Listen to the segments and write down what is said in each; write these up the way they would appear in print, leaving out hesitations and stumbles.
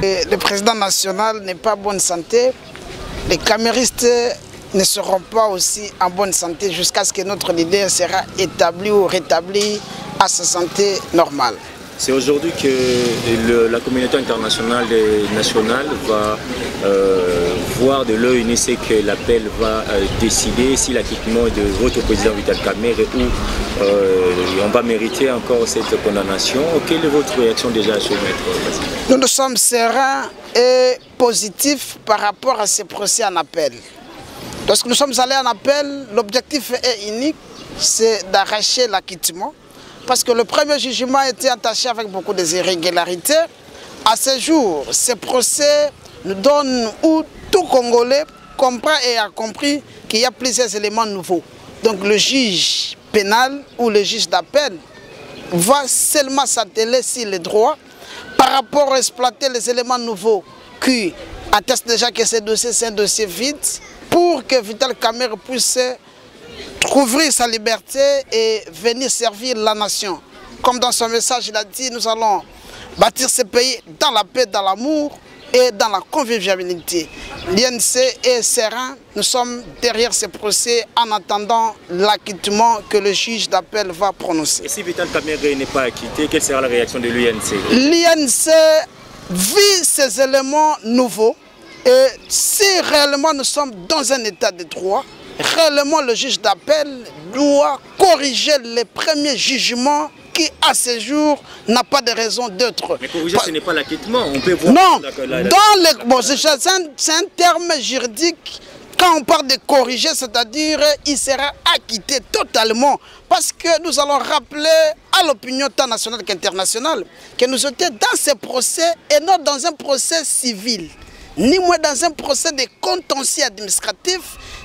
Le président national n'est pas en bonne santé. Les caméristes ne seront pas aussi en bonne santé jusqu'à ce que notre leader sera établi ou rétabli à sa santé normale. C'est aujourd'hui que la communauté internationale et nationale va voir de l'œil né ce que l'appel va décider si l'acquittement de votre président Vital Kamerhe ou on va mériter encore cette condamnation. Quelle est votre réaction déjà à ce maître? Nous sommes sereins et positifs par rapport à ce procès en appel. Lorsque nous sommes allés en appel, l'objectif est unique, c'est d'arracher l'acquittement. Parce que le premier jugement a été attaché avec beaucoup d'irrégularités. À ce jour, ce procès nous donne où tout Congolais comprend et a compris qu'il y a plusieurs éléments nouveaux. Donc le juge pénal ou le juge d'appel va seulement s'atteler sur les droits par rapport à exploiter les éléments nouveaux qui attestent déjà que ce dossier, c'est un dossier vide pour que Vital Kamerhe puisse couvrir sa liberté et venir servir la nation. Comme dans son message, il a dit, nous allons bâtir ce pays dans la paix, dans l'amour et dans la convivialité. L'INC est serein, nous sommes derrière ce procès en attendant l'acquittement que le juge d'appel va prononcer. Et si Vital Kamerhe n'est pas acquitté, quelle sera la réaction de l'INC? L'INC vit ces éléments nouveaux et si réellement nous sommes dans un état de droit, réellement le juge d'appel doit corriger les premiers jugements qui à ce jour n'a pas de raison d'être. Mais corriger ce n'est pas l'acquittement, on peut voir... Non, bon, c'est un terme juridique. Quand on parle de corriger, c'est-à-dire il sera acquitté totalement. Parce que nous allons rappeler à l'opinion tant nationale qu'internationale que nous étions dans ce procès et non dans un procès civil, ni moins dans un procès de contentieux administratif,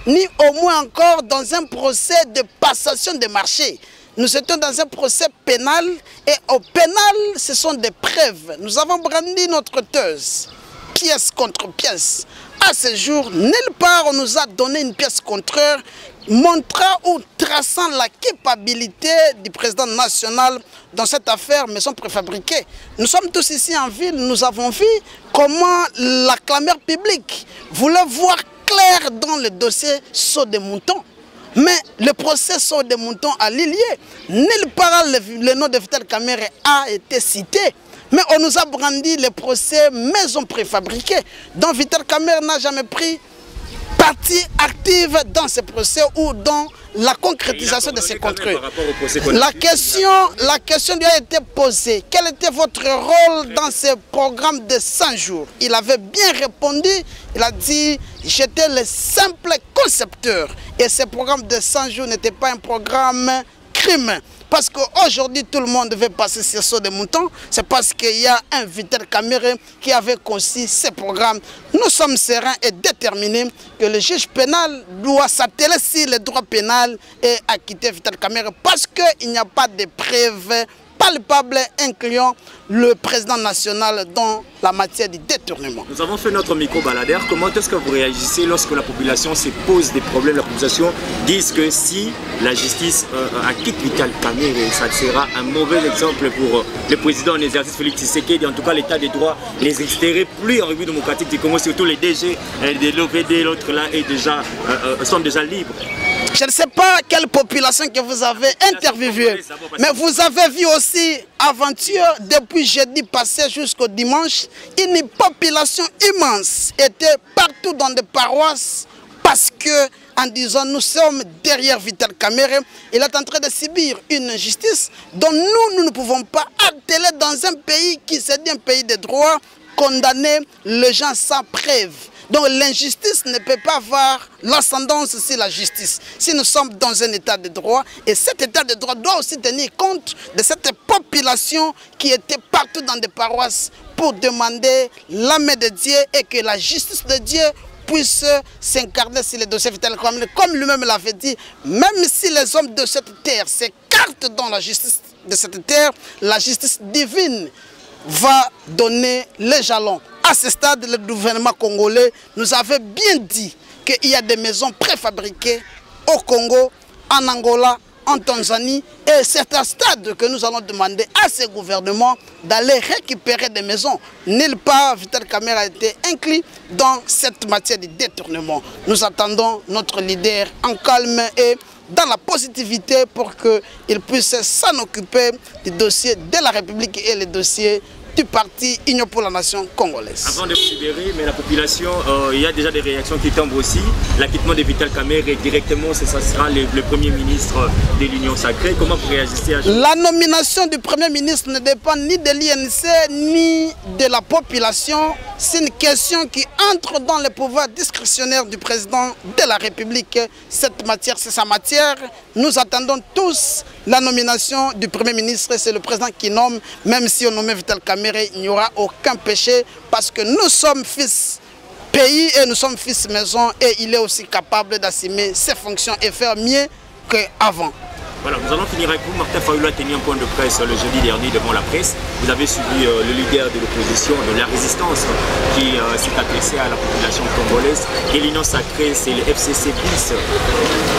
ni au moins encore dans un procès de passation de marché. Nous étions dans un procès pénal et au pénal, ce sont des preuves. Nous avons brandi notre thèse, pièce contre pièce. À ce jour, nulle part on nous a donné une pièce contraire montrant ou traçant la culpabilité du président national dans cette affaire maison préfabriquée. Nous sommes tous ici en ville, nous avons vu comment la clameur publique voulait voir clair dans le dossier Saut des moutons. Mais le procès Saut des moutons à Lilié, nulle part le nom de Vital Kamerhe a été cité. Mais on nous a brandi le procès maison préfabriquée, dont Vital Kamerhe n'a jamais pris partie active dans ce procès ou dans la concrétisation de ces contrôles. La question lui a été posée. Quel était votre rôle dans ce programme de 100 jours? Il avait bien répondu. Il a dit, j'étais le simple concepteur. Et ce programme de 100 jours n'était pas un programme crime. Parce qu'aujourd'hui, tout le monde veut passer sur Saut des moutons. C'est parce qu'il y a un Vital Kamerhe qui avait conçu ce programme. Nous sommes sereins et déterminés que le juge pénal doit s'atteler sur le droit pénal et acquitter Vital Kamerhe parce qu'il n'y a pas de preuves palpables incluant le président national dans la matière du détournement. Nous avons fait notre micro-baladeur. Comment est-ce que vous réagissez lorsque la population se pose des problèmes? La population dit que si la justice acquitte Vital Kamerhe, ça sera un mauvais exemple pour le président en exercice Félix Tshisekedi. En tout cas, l'état des droits n'existerait plus en République démocratique du Congo, surtout les DG de l'OVD, l'autre là, sont déjà libres. Je ne sais pas quelle population que vous avez interviewée, mais vous avez vu aussi aventure depuis jeudi passé jusqu'au dimanche, une population immense était partout dans des paroisses parce que, en disant nous sommes derrière Vital Kamerhe, il est en train de subir une injustice dont nous ne pouvons pas atteler dans un pays qui se dit un pays de droit, condamner les gens sans preuve. Donc l'injustice ne peut pas avoir l'ascendance sur la justice. Si nous sommes dans un état de droit, et cet état de droit doit aussi tenir compte de cette population qui était partout dans des paroisses pour demander la main de Dieu et que la justice de Dieu puisse s'incarner sur les dossiers Vital Kamerhe. Comme lui-même l'avait dit, même si les hommes de cette terre s'écartent dans la justice de cette terre, la justice divine va donner les jalons. À ce stade, le gouvernement congolais nous avait bien dit qu'il y a des maisons préfabriquées au Congo, en Angola, en Tanzanie. Et c'est à ce stade que nous allons demander à ces gouvernements d'aller récupérer des maisons. Nulle part, Vital Kamerhe a été inclus dans cette matière de détournement. Nous attendons notre leader en calme et dans la positivité pour qu'il puisse s'en occuper des dossiers de la République et les dossiers du parti Union pour la Nation congolaise. Avant de vous libérer, mais la population, il y a déjà des réactions qui tombent aussi. L'acquittement de Vital Kamerhe directement, ça sera le Premier ministre de l'Union sacrée. Comment vous réagissez à ça? La nomination du Premier ministre ne dépend ni de l'INC ni de la population. C'est une question qui entre dans le pouvoir discrétionnaire du président de la République. Cette matière, c'est sa matière. Nous attendons tous la nomination du Premier ministre. C'est le président qui nomme, même si on nomme Vital Kamerhe, il n'y aura aucun péché parce que nous sommes fils pays et nous sommes fils maison et il est aussi capable d'assumer ses fonctions et faire mieux qu'avant. Voilà, nous allons finir avec vous. Martin Fayulu a tenu un point de presse le jeudi dernier devant la presse. Vous avez suivi le leader de l'opposition, de la résistance qui s'est adressé à la population congolaise. Et l'Union sacrée, c'est le FCC bis.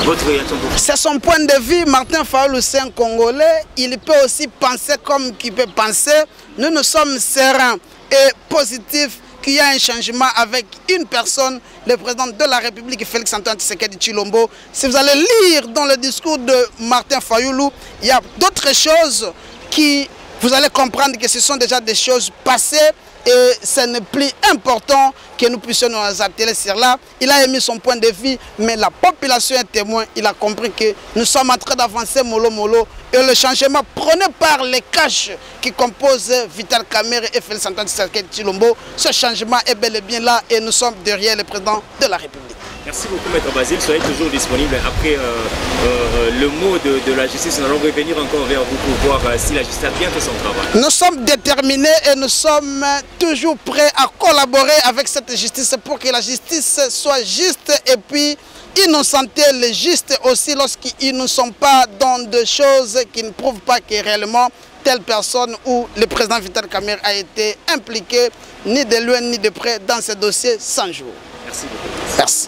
Votre réaction? C'est son point de vue. Martin Fayulu, c'est un Congolais. Il peut aussi penser comme qu'il peut penser. Nous sommes sereins et positifs qu'il y a un changement avec une personne, le président de la République, Félix Antoine Tshisekedi Tshilombo. Si vous allez lire dans le discours de Martin Fayulu, il y a d'autres choses qui, vous allez comprendre que ce sont déjà des choses passées et ce n'est plus important que nous puissions nous atteler sur là. Il a émis son point de vue, mais la population est témoin. Il a compris que nous sommes en train d'avancer mollo mollo et le changement prôné par les caches qui composent Vital Kamerhe et Félix Antoine Tshisekedi Tshilombo. Ce changement est bel et bien là et nous sommes derrière le président de la République. Merci beaucoup, Maître Basile. Soyez toujours disponible. Après le mot de la justice, nous allons revenir encore vers vous pour voir si la justice a bien fait son travail. Nous sommes déterminés et nous sommes toujours prêts à collaborer avec cette justice pour que la justice soit juste et puis innocenter les justes aussi lorsqu'ils ne sont pas dans des choses qui ne prouvent pas que réellement telle personne ou le président Vital Kamerhe a été impliqué ni de loin ni de près dans ce dossier 100 jours. Merci beaucoup. Merci.